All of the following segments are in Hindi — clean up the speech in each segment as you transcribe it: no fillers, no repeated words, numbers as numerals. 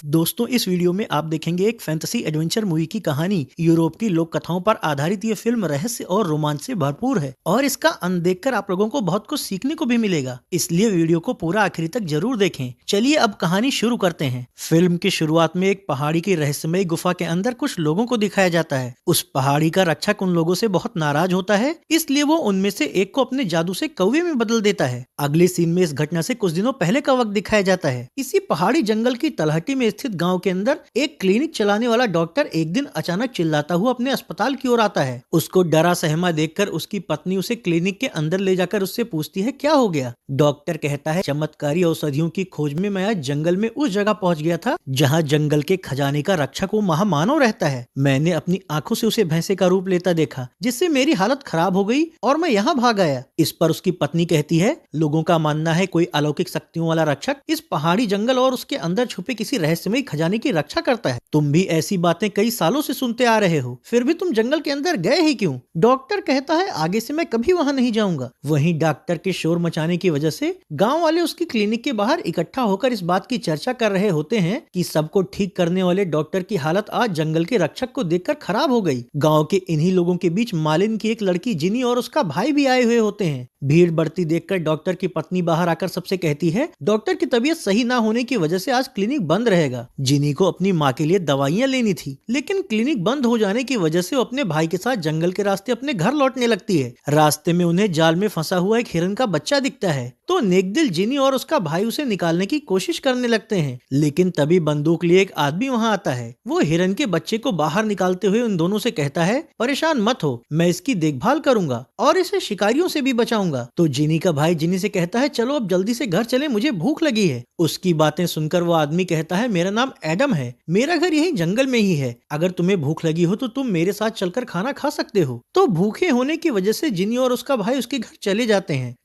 दोस्तों, इस वीडियो में आप देखेंगे एक फैंटेसी एडवेंचर मूवी की कहानी। यूरोप की लोक कथाओं पर आधारित ये फिल्म रहस्य और रोमांच से भरपूर है और इसका अंत देखकर आप लोगों को बहुत कुछ सीखने को भी मिलेगा। इसलिए वीडियो को पूरा आखिरी तक जरूर देखें। चलिए अब कहानी शुरू करते हैं। फिल्म की शुरुआत में एक पहाड़ी की रहस्यमय गुफा के अंदर कुछ लोगों को दिखाया जाता है। उस पहाड़ी का रक्षक उन लोगों से बहुत नाराज होता है, इसलिए वो उनमें से एक को अपने जादू से कौवे में बदल देता है। अगले सीन में इस घटना से कुछ दिनों पहले का वक्त दिखाया जाता है। इसी पहाड़ी जंगल की तलहटी में स्थित गांव के अंदर एक क्लिनिक चलाने वाला डॉक्टर एक दिन अचानक चिल्लाता हुआ अपने अस्पताल की ओर आता है। उसको डरा सहमा देखकर उसकी पत्नी उसे क्लिनिक के अंदर ले जाकर उससे पूछती है, क्या हो गया? डॉक्टर कहता है, चमत्कारी औषधियों की खोज में मैं आज जंगल में उस जगह पहुंच गया था जहां जंगल के खजाने का रक्षक वो महामानव रहता है। मैंने अपनी आंखों से उसे भैंसे का रूप लेता देखा, जिससे मेरी हालत खराब हो गई और मैं यहाँ भाग आया। इस पर उसकी पत्नी कहती है, लोगों का मानना है कोई अलौकिक शक्तियों वाला रक्षक इस पहाड़ी जंगल और उसके अंदर छुपे किसी रहस्यमय खजाने की रक्षा करता है। तुम भी ऐसी बातें कई सालों से सुनते आ रहे हो, फिर भी तुम जंगल के अंदर गए ही क्यों? डॉक्टर कहता है, आगे से मैं कभी वहां नहीं जाऊंगा। वहीं डॉक्टर के शोर मचाने की वजह से गांव वाले उसकी क्लिनिक के बाहर इकट्ठा होकर इस बात की चर्चा कर रहे होते हैं कि सबको ठीक करने वाले डॉक्टर की हालत आज जंगल के रक्षक को देखकर खराब हो गई। गांव के इन्हीं लोगों के बीच मालिन की एक लड़की जिनी और उसका भाई भी आए हुए होते हैं। भीड़ बढ़ती देखकर डॉक्टर की पत्नी बाहर आकर सबसे कहती है, डॉक्टर की तबीयत सही ना होने की वजह से आज क्लिनिक बंद रहेगा। जिनी को अपनी माँ के लिए दवाइयाँ लेनी थी, लेकिन क्लिनिक बंद हो जाने की वजह से वो अपने भाई के साथ जंगल के रास्ते अपने घर लौटने लगती है। रास्ते में उन्हें जाल में फंसा हुआ एक हिरन का बच्चा दिखता है, तो नेकदिल जिनी और उसका भाई उसे निकालने की कोशिश करने लगते हैं, लेकिन तभी बंदूक लिए एक आदमी वहां आता है। वो हिरन के बच्चे को बाहर निकालते हुए उन दोनों से कहता है, परेशान मत हो, मैं इसकी देखभाल करूंगा और इसे शिकारियों से भी बचाऊंगा। तो जिनी का भाई जिनी से कहता है, चलो अब जल्दी से घर चले, मुझे भूख लगी है। उसकी बातें सुनकर वो आदमी कहता है, मेरा नाम एडम है, मेरा घर यही जंगल में ही है, अगर तुम्हें भूख लगी हो तो तुम मेरे साथ चलकर खाना खा सकते हो। तो भूखे होने की वजह से जिनी और उसका भाई उसके घर चले जाते हैं,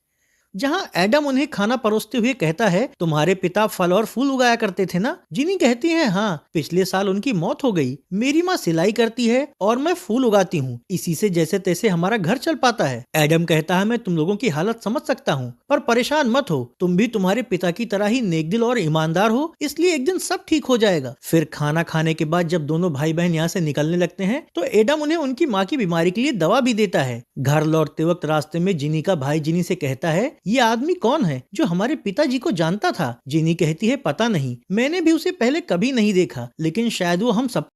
जहां एडम उन्हें खाना परोसते हुए कहता है, तुम्हारे पिता फल और फूल उगाया करते थे ना? जिनी कहती है, हाँ, पिछले साल उनकी मौत हो गई। मेरी माँ सिलाई करती है और मैं फूल उगाती हूँ, इसी से जैसे तैसे हमारा घर चल पाता है। एडम कहता है, मैं तुम लोगों की हालत समझ सकता हूँ, पर परेशान मत हो, तुम भी तुम्हारे पिता की तरह ही नेकदिल और ईमानदार हो, इसलिए एक दिन सब ठीक हो जाएगा। फिर खाना खाने के बाद जब दोनों भाई बहन यहाँ से निकलने लगते हैं तो एडम उन्हें उनकी माँ की बीमारी के लिए दवा भी देता है। घर लौटते वक्त रास्ते में जिनी का भाई जिनी से कहता है, ये आदमी कौन है जो हमारे पिताजी को जानता था? जिनी कहती है, पता नहीं, मैंने भी उसे पहले कभी नहीं देखा, लेकिन शायद वो हम सब